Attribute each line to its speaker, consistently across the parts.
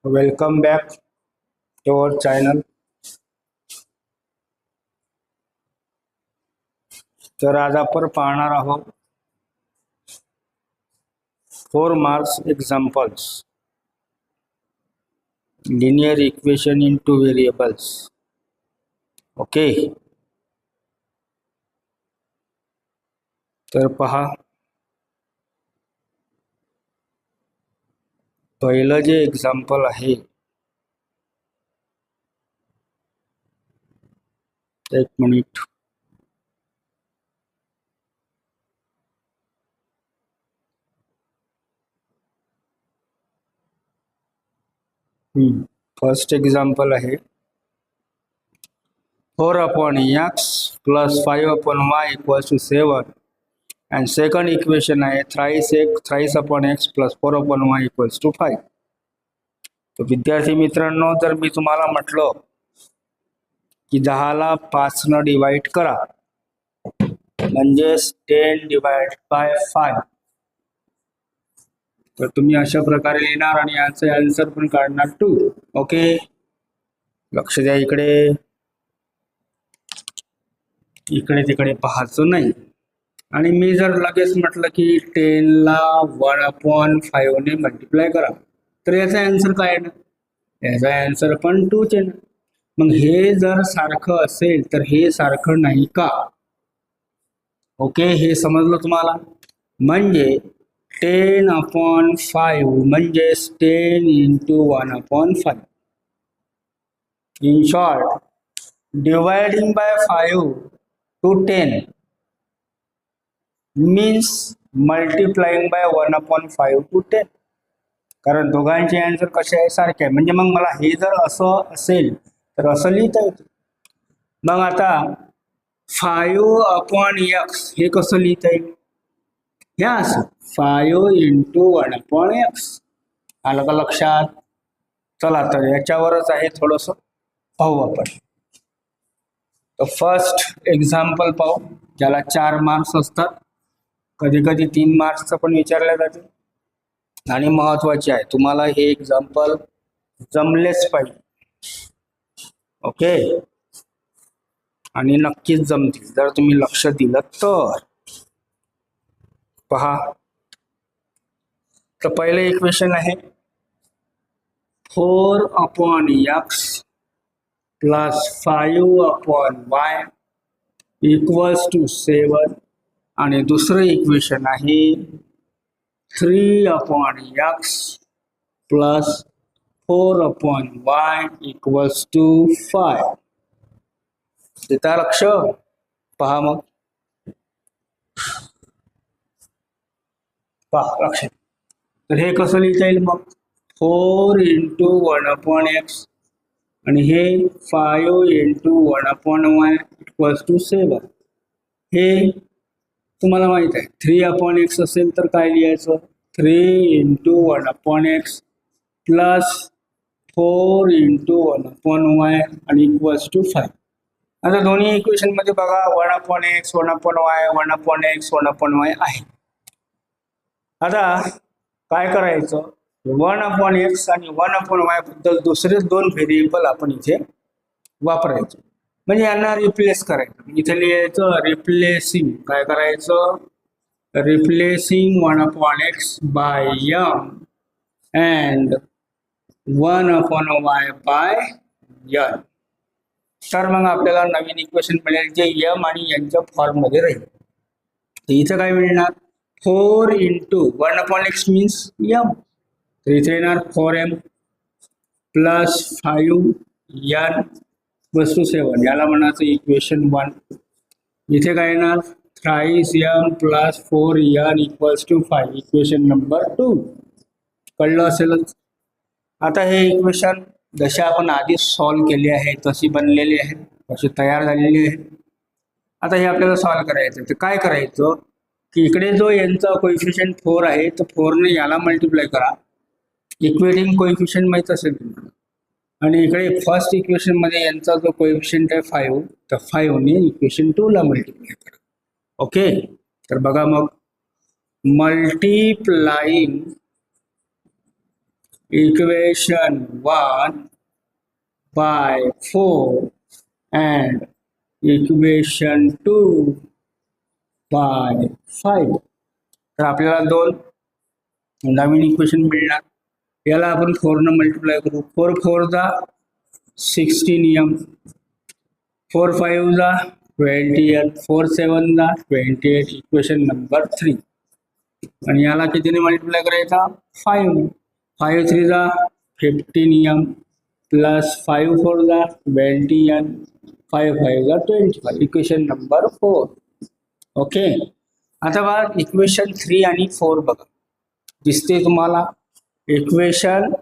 Speaker 1: Welcome back to our channel. तर आज आपण पाहणार आहोत 4 marks examples linear equation in 2 variables. Okay, तर पहा, पहिलं जे एक्झाम्पल आहे, एक मिनिट. फर्स्ट एक्झाम्पल आहे 4/x plus 5/y equals to 7 and second equation आहे thrice/x plus 4/y equals to 5. तर विद्यार्थी मित्रांनो, जर मी तुम्हाला म्हटलं की 10 ला 5 न डिवाइड करा म्हणजे 10 डिवाइड बाय 5, तर तुम्ही अशा प्रकारे लिहिणार आणि याचा आन्सर पण काढणार 2. ओके, लक्ष द्या, इकडे तिकडे पाहायचं नाही. आणि मी जर लगेच म्हटलं की 10 ला 1/5 ने मल्टिप्लाय करा, तर याचा आन्सर काय आहे ना? याचा आन्सर पण 2च आहे ना. मग हे जर सारखं असेल तर हे सारखं नाही का? ओके, हे समजलं तुम्हाला? म्हणजे 10/5 म्हणजे 10 into 1/5. In short, dividing by 5 to 10 means multiplying by 1/5 to 10. कारण दोघांचे आन्सर कसे आहे? सारखे आहे. म्हणजे मग मला हे जर असं असेल तर असं लिहिता येतं. मग आता 5/x हे कसं लिहिता येईल? हे असं 5 into 1/x. आलं का लक्षात? चला, तर याच्यावरच आहे थोडंसं पाहू आपण. तर फर्स्ट एक्झाम्पल पाहू, ज्याला 4 मार्क्स असतात, कधी कधी 3 मार्क्सचं पण विचारले जाते. आणि महत्वाचे आहे, तुम्हाला हे एक्झाम्पल जमलेच पाहिजे. ओके, आणि नक्कीच जमतील जर तुम्ही लक्ष दिलं तर. पहा, तर पहिले इक्वेशन आहे 4/x plus 5/y equals to 7 आणि दुसरं इक्वेशन आहे 3/x plus 4/y equals to 5. देता लक्ष? पहा, मग पहा लक्ष. तर हे कसं लिहिता येईल मग? 4 into 1/x आणि हे 5 into 1/y equals to 7. हे तुम्हाला माहित आहे, 3/x असेल तर काय लिहायचं? 3 into 1/x plus 4 into 1/y आणि equals to 5. आता दोन्ही इक्वेशन मध्ये बघा 1/x 1/y 1/x 1/y आहे. आता काय करायचं? 1/x आणि 1/y बद्दल दुसरे 2 व्हेरिएबल आपण इथे वापरायचे, म्हणजे यांना रिप्लेस करायचं. इथे लिहायचं रिप्लेसिंग. काय करायचं? Replacing 1/x by m and 1/y by n. तर मग आपल्याला नवीन इक्वेशन मिळेल जे m आणि n च्या फॉर्म मध्ये राहील. तर इथं काय मिळणार? 4 into 1/x मीन्स m, तर इथे येणार 4m प्लस 5n वस्तू 7. याला म्हणायचं इक्वेशन 1. इथे काय येणार? Thrice m plus 4n equals to 5, equation number 2. कळलं असेलच. आता हे इक्वेशन जसे आपण आधी सॉल्व्ह केले आहे तशी बनलेली आहे, अशी तयार झालेली आहे. आता हे आपल्याला सॉल्व्ह करायचं. तर काय करायचं की इकडे जो यांचा कोएफिशियंट 4 आहे, तर 4 ने याला मल्टिप्लाय करा. इक्वेटिंग कोएफिशियंट माहित असेल तुम्हाला. आणि इकडे फर्स्ट इक्वेशन मध्ये यांचा जो कोएफिशियंट आहे 5, तर 5 ने इक्वेशन 2 ला मल्टिप्लाय करा. ओके, तर बघा मग, multiplying equation 1 by 4 and equation 2 by 5. तर आपल्याला दोन नवीन इक्वेशन मिळणार. याला आपण 4 न मल्टिप्लाय करू. 4 4 जा 16m, 4 5 जा 20n, 4 7 जा 28. Equation number 3. आणि याला कितीने मल्टिप्लाय करायचा? 5. 5 3 जा 15m प्लस 5 4 जा 20n, 5 5 जा 25. Equation number 4. ओके. आता बघा इक्वेशन 3 आणि 4 बघा दिसते तुम्हाला. इक्वेशन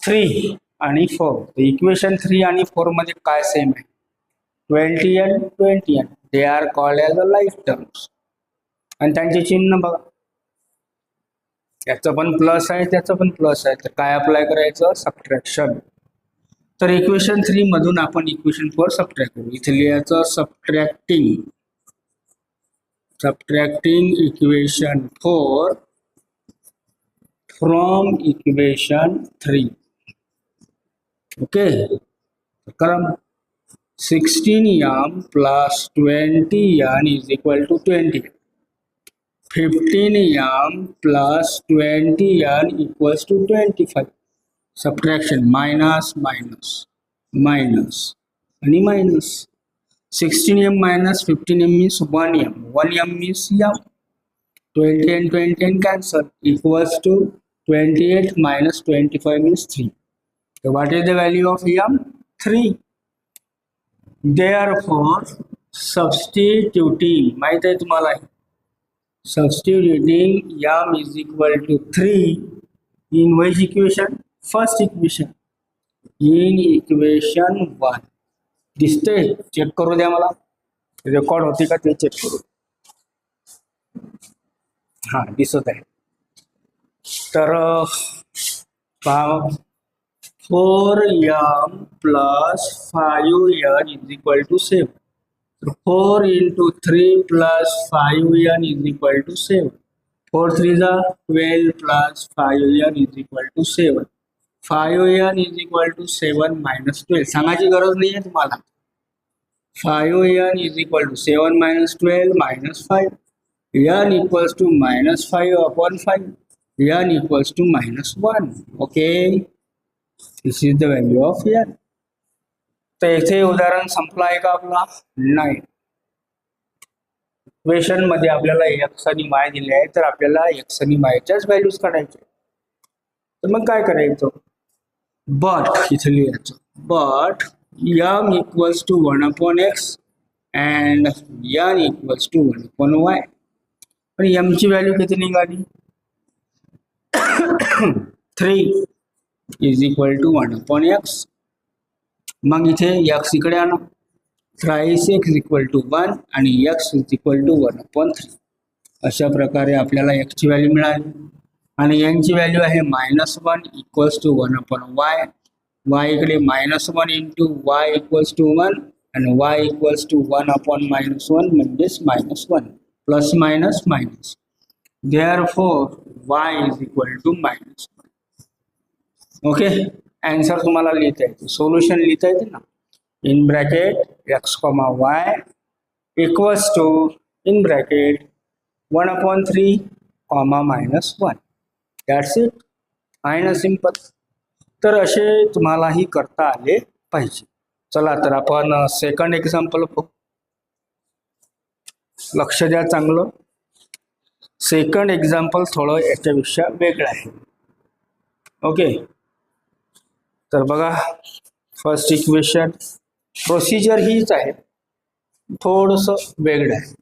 Speaker 1: 3 आणि 4. इक्वेशन 3 आणि 4 मध्ये काय सेम आहे? 20n 20n. They are called as a life terms. आणि त्यांचे चिन्ह बघा, याचं पण प्लस आहे, त्याचं पण प्लस आहे. तर काय अप्लाय करायचं? सबट्रॅक्शन. तर इक्वेशन 3 मधून आपण इक्वेशन 4 सबट्रॅक्ट करू. इथे लिहायचं subtracting equation 4 from equation 3. Okay. करा. 16m plus 20n is equal to 20. 15m plus 20n equals to 25. Subtraction minus minus minus and minus. 16m minus 15m means 1m. 1m means m. 20 and 20 and cancel equals to 28 minus 25 means 3. So what is the value of m? 3. Therefore substituting, माहित आहे तुम्हाला, substituting m is equal to 3 in which equation? First equation. In equation 1. दिसते? Check करू द्या मला. Record होते का ते चेक करू. हा दिसत आहे. तर 4m plus 5n is equal to 7. So 4 into 3 plus 5n is equal to 7. 4 3 is 12 plus 5n is equal to 7. 5n is equal to 7 minus 12. सांगायची गरज नाही आहे तुम्हाला. 5n is equal to 7 minus 12 minus 5. n equals to minus 5 upon 5. n equals to minus 1. Okay. This is the value of n. तर इथे उदाहरण संपला आहे का आपला? नाही. इक्वेशन मध्ये आपल्याला x आणि y दिले आहे, तर आपल्याला x आणि y च्याच व्हॅल्यूज काढायचे. तर मग काय करायचं? बट इथे लिहायचं but m equals to 1 upon x and n equals to 1 upon y. पण m ची व्हॅल्यू किती निघाली? 3 is equal to 1 upon x. मग इथे x इकडे आणा. 3 x is equal to 1 आणि x is equal to 1 upon 3. अशा प्रकारे आपल्याला x ची व्हॅल्यू मिळाली. आणि n ची व्हॅल्यू आहे -1 equals to 1 upon y. y इकडे -1 into y equals to 1 आणि y equals to 1 upon -1 म्हणजेच -1 plus minus minus. Therefore y is equal to -1. Okay. Answer तुम्हाला लिहिता येते, सोल्युशन लिहिता येते ना. In bracket x, y equals to in bracket 1 upon 3, -1. That's it. आहे ना सिंपल. तर असे तुम्हालाही करता आले पाहिजे. चला तर आपण सेकंड एक्झाम्पल बघू. लक्ष द्या चांगलं. सेकंड एक्झाम्पल थोडं याच्यापेक्षा वेगळं आहे. ओके. तर बघा फर्स्ट इक्वेशन प्रोसिजर हीच आहे, थोडंसं वेगळं आहे.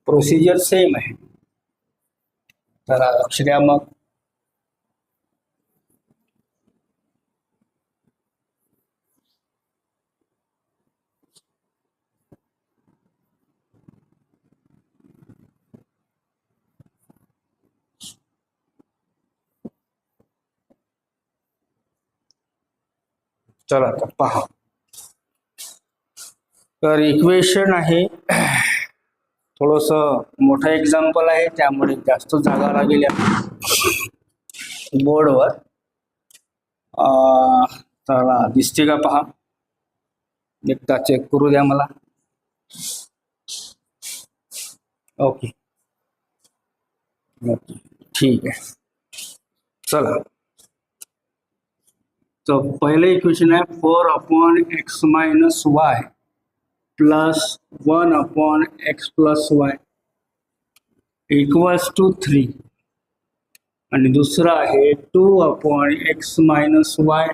Speaker 1: प्रोसिजर सेम आहे. चला लक्ष द्या मग. चला तर पहा. तर इक्वेशन आहे, थोडंसं मोठं एक्झाम्पल आहे, त्यामुळे जास्त जागा लागेल. बोर्डवर चला दिसते का पहा, एकदा चेक करू द्या मला. ओके ओके ठीक आहे. चला, तो पहले इक्वेशन है 4/x-y plus 1/x+y equals to 3 आणि दुसरा आहे 2/x-y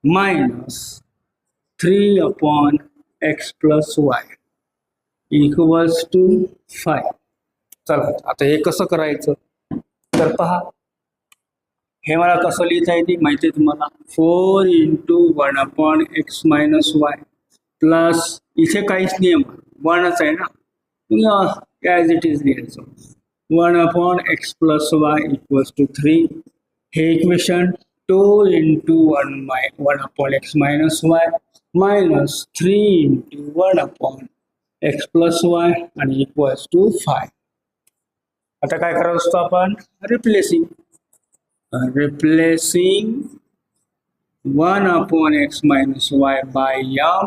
Speaker 1: minus 3/x+y equals to 5. चला आता हे कसं करायचं तर पहा, हे मला कसं लिहिता येते माहिती आहे तुम्हाला. 4 × 1/x-y प्लस इथे काहीच नियम 1च आहे ना, ॲज इट इज लिहायचं. 1/x+y equals to 3. हे इक्वेशन 2 × 1/x-y मायनस 3 × 1/x+y आणि इक्वल्स टू 5. आता काय करत असतो आपण, replacing 1/x-y by m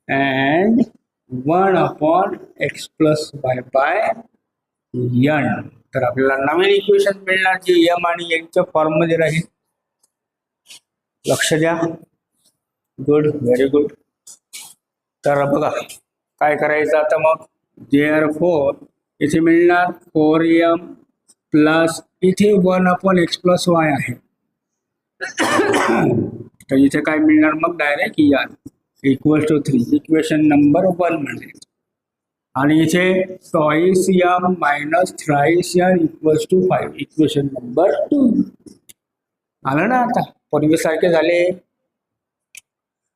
Speaker 1: and 1/x+y by n. तर आपल्याला नवीन इक्वेशन मिळणार जे m आणि n च्या फॉर्म मध्ये राहील. लक्ष द्या, गुड, व्हेरी गुड. तर बघा काय करायचं आता मग. देअरफॉर इथे मिळणार 4m प्लस इथे 1/x+y आहे, तर इथे काय मिळणार मग direct n equal to 3. Equation number 1 म्हणजे. आणि इथे twice m minus thrice n equals to 5 equation number 2. आलं ना, आता पूर्वीसारखे झाले.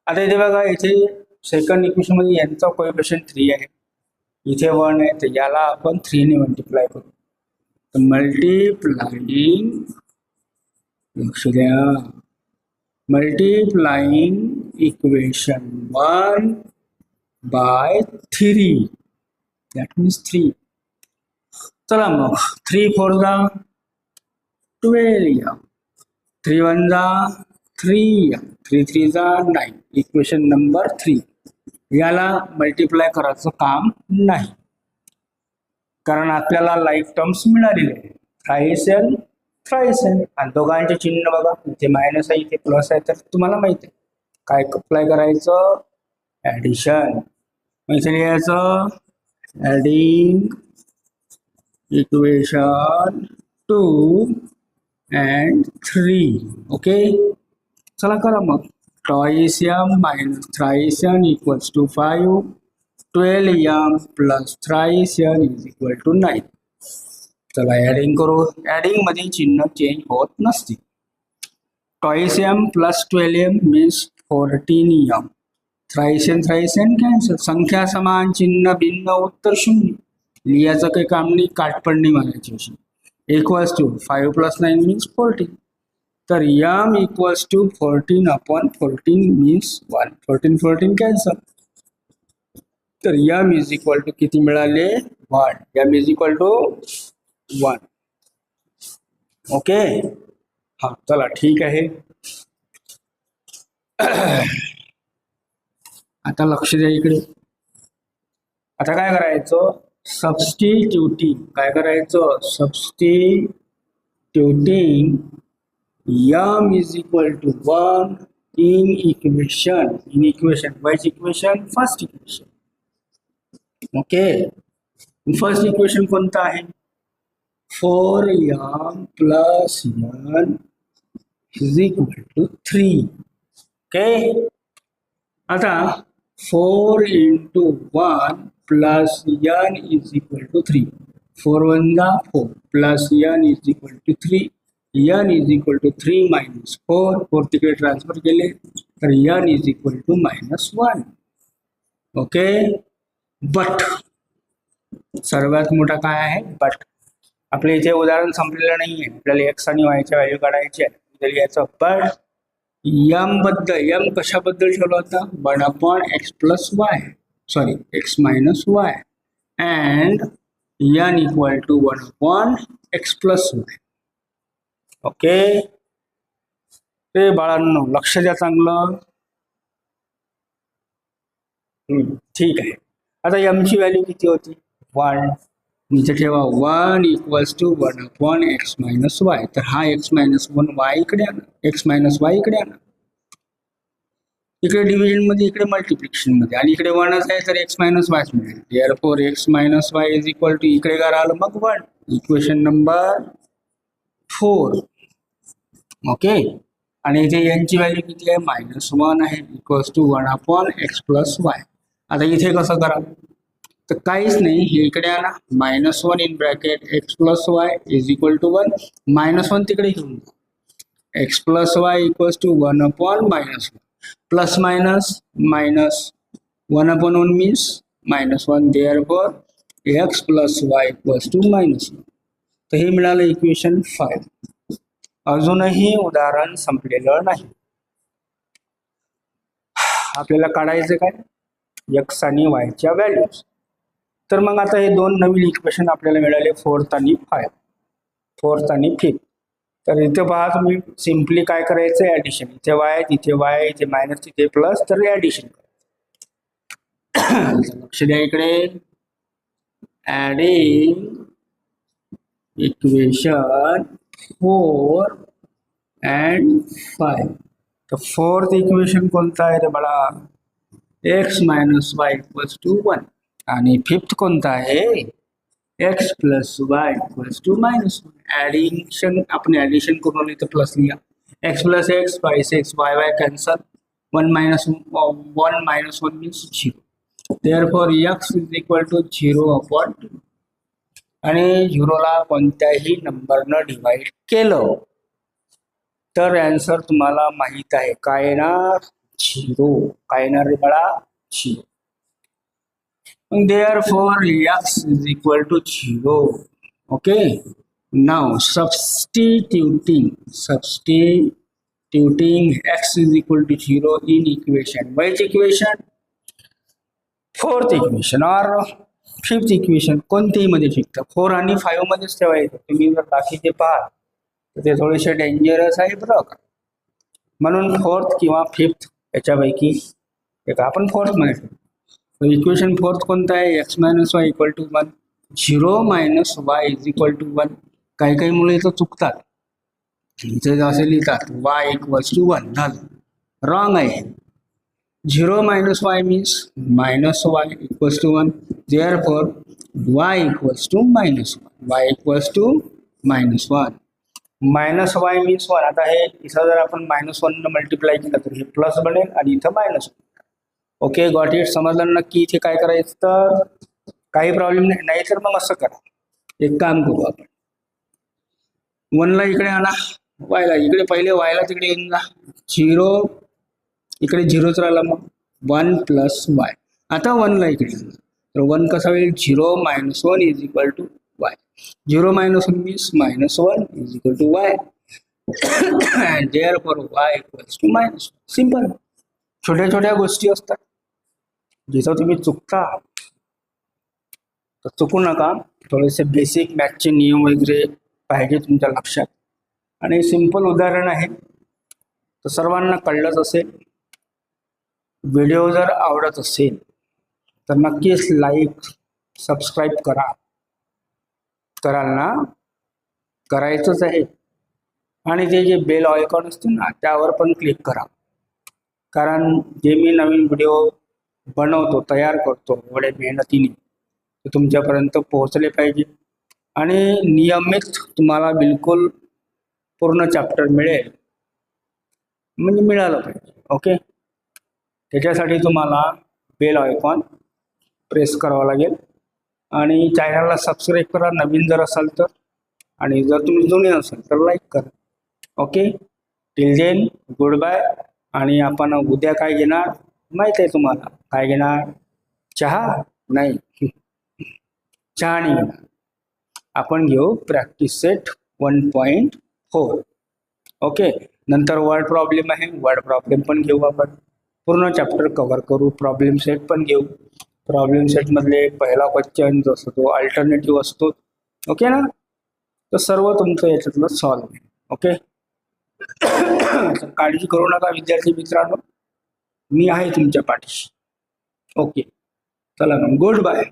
Speaker 1: आता इथे बघा, इथे सेकंड इक्वेशन मध्ये यांचा कोएफिशियंट 3 आहे, इथे 1 आहे, तर याला आपण 3 ने मल्टिप्लाय करू. तर मल्टिप्लाइंग, लक्ष द्या, multiplying equation 1 by 3, that means 3. चला मग 3 4 जा 12m, 3 1 जा 3m, 3 3 जा 9. Equation number 3. याला मल्टिप्लाय करायचं काम नाही, कारण आपल्याला लाईक टर्म्स मिळालेले आहे, थ्राईस n आणि दोघांचे चिन्ह बघा, इथे मायनस आहे इथे प्लस आहे. तर तुम्हाला माहिती आहे काय अप्लाय करायचं, ॲडिशन. इथे लिहायचं ॲडिंग इक्वेशन 2 and 3. ओके, चला करा मग. Twice m minus thrice n equals to 5. 12m plus thrice n is equal to 9. चला ॲडिंग करू. ॲडिंग मध्ये चिन्ह चेंज होत नसते. Twice m plus 12m means 14m. Thrice n cancel. संख्या समान, चिन्ह भिन्न, उत्तर 0. लिहायचं काही काम नाही, काटपडणी मारायची अशी. Equals to 5 + 9 means 14. तर m equals to 14/14 means 1. 14 cancel. तर m इज इक्वल टू किती मिळाले, 1. m is equal to 1. Okay, हा चला ठीक आहे. आता लक्ष द्या इकडे. आता काय करायचं, सबस्टिट्यूटिंग. काय करायचं, substituting m is equal to 1 in equation. Wise equation, first equation. Okay, first equation कोणतं आहे, 4m plus n is equal to 3. Okay, आता 4 × 1 plus n is equal to 3. 4 1 जा 4 plus n is equal to 3. n is equal to 3 minus 4. 4 तिकडे transfer केले तर n is equal to -1. Okay, but सर्वात मोठा काय आहे, बट. आपल्या इथे उदाहरण संपलेलं नाही आहे, आपल्याला x आणि y च्या व्हॅल्यू काढायची आहे. याचं बट m बद्दल, m कशाबद्दल ठेवलं होतं, 1/x+y, sorry x - y and n equal to 1/x+y. Okay, ते बाळांनो लक्ष द्या चांगलं. ठीक आहे. आता एमची व्हॅल्यू किती होती? 1. इथे ठेवा 1 equals to 1 upon x minus y. तर हा एक्स मायनस 1 वाय इकडे आणा, एक्स मायनस वाय इकडे आणा. इकडे डिव्हिजन मध्ये, इकडे मल्टिप्लिकेशन मध्ये, आणि इकडे 1च आहे तर एक्स मायनस वाय मिळेल. Therefore x minus y is equal to, इकडे काय राहिलं मग 1. Equation number 4. ओके, आणि इथे यांची व्हॅल्यू किती आहे? -1 आहे, equals to 1 upon x plus y. आता इथे कसं करा? तर काहीच नाही, हे इकडे आणा, -1 in bracket x plus y is equal to 1. -1 तिकडे घेऊन जा, x plus y equals to 1 upon -1. Plus minus minus, 1 upon 1 means -1. Therefore x plus y equals to -1. तर हे मिळालं इक्वेशन 5. अजूनही उदाहरण संपलेलं नाही. आपल्याला काढायचं काय? एक्स आणि वायच्या व्हॅल्यूज. तर मग आता हे दोन नवीन इक्वेशन आपल्याला मिळाले, 4th आणि 5, 4th आणि 5th. तर इथे पहा तुम्ही, सिम्पली काय करायचं? ॲडिशन. इथे वाय, तिथे वाय, इथे मायनस, तिथे प्लस, तर ॲडिशन करायचं. लक्ष द्या इकडे. Adding equation 4 and 5. तर 4th इक्वेशन कोणतं आहे रे बाळा? X minus y equals to 1. आणि 5th कोणतं आहे? X plus y equals to -1. Addition, आपण ॲडिशन करून इथं प्लस लिहा. X plus x, y x, y y cancel, 1 minus 1 means 0. Therefore x is equal to 0 upon 2. आणि 0ला कोणत्याही नंबरनं डिवाइड केलं तर आन्सर तुम्हाला माहित आहे काय येणार? 0. काय येणार रे बाळा? 0. Therefore x is equal to 0. Okay. Now substituting x is equal to 0 in equation. Which equation? 4th equation or 5th equation. कोणतेही मध्ये शिकतं. 4 आणि 5 मध्येच ठेवायचं. तुम्ही जर बाकीचे पाहाल तर ते थोडेसे डेंजरस आहे बरं का. म्हणून 4th किंवा 5th याच्यापैकी एक आपण 4th मध्ये ठेवू. इक्वेशन 4th कोणतं आहे? X minus y equal to 1. 0 minus y is equal to 1. काही काही मुळे इथं चुकतात. इथे असे लिहितात वाय इक्वल्स टू 1. झालं, रॉंग आहे. 0 minus y means minus y equals to 1. Therefore y equals to -1. Y equals to -1. Minus y means 1. आता हे इथं जर आपण -1 न मल्टिप्लाय केलं तर हे प्लस बनेल आणि इथं मायनस. Okay, got it. समजलं नक्की इथे काय करायचं? तर काही प्रॉब्लेम नाही तर मग असं करा, एक काम करू आपण. 1ला इकडे आणा, वायला इकडे, पहिले वायला तिकडे येऊन जा. 0 इकडे 0च राहिला, मग 1 प्लस वाय. आता 1ला इकडे आणा, तर 1 कसा होईल? 0 minus 1 is equal to y. 0 minus 1 means -1 is equal to y. Therefore y equals to -1. Simple. छोट्या छोट्या गोष्टी असतात जिथं तुम्ही चुकता तर चुकू नका. थोडेसे बेसिक मॅथचे नियम वगैरे पाहिजे तुमच्या लक्षात. आणि सिंपल उदाहरण आहे तर सर्वांना कळलंच असेल. व्हिडिओ जर आवडत असेल तर नक्कीच लाईक सबस्क्राईब कराल ना? करायचंच आहे. आणि ते जे बेल आयकॉन असते ना त्यावर पण क्लिक करा. कारण जे मी नवीन व्हिडिओ बनवतो, तयार करतो एवढ्या मेहनतीने, ते तुमच्यापर्यंत पोहोचले पाहिजे. आणि नियमित तुम्हाला बिलकुल पूर्ण चॅप्टर मिळेल, म्हणजे मिळालं पाहिजे. ओके, त्याच्यासाठी तुम्हाला बेल आयकॉन प्रेस करावं लागेल. आणि चॅनलला सबस्क्राईब करा नवीन जर असाल तर, आणि जर तुम्ही जुने असाल तर लाईक करा. Okay, till then good bye. आणि आपण उद्या काय घेणार माहीत आहे तुम्हाला? काय घेणार? चहा नाही, चहा नाही घेणार. आपण घेऊ प्रॅक्टिस सेट 1.4. ओके, नंतर वर्ड प्रॉब्लेम आहे, वर्ड प्रॉब्लेम पण घेऊ आपण. पूर्ण चॅप्टर कव्हर करू. प्रॉब्लेम सेट पण घेऊ. प्रॉब्लेम सेटमधले पहिला क्वेश्चन जसं तो अल्टरनेटिव्ह असतो, ओके ना, तर सर्व तुमचं याच्यातलं सॉल्व आहे. ओके. काळजी करू नका विद्यार्थी मित्रांनो, मी आहे तुमच्या पाठीशी. ओके, चला मग, गुड बाय.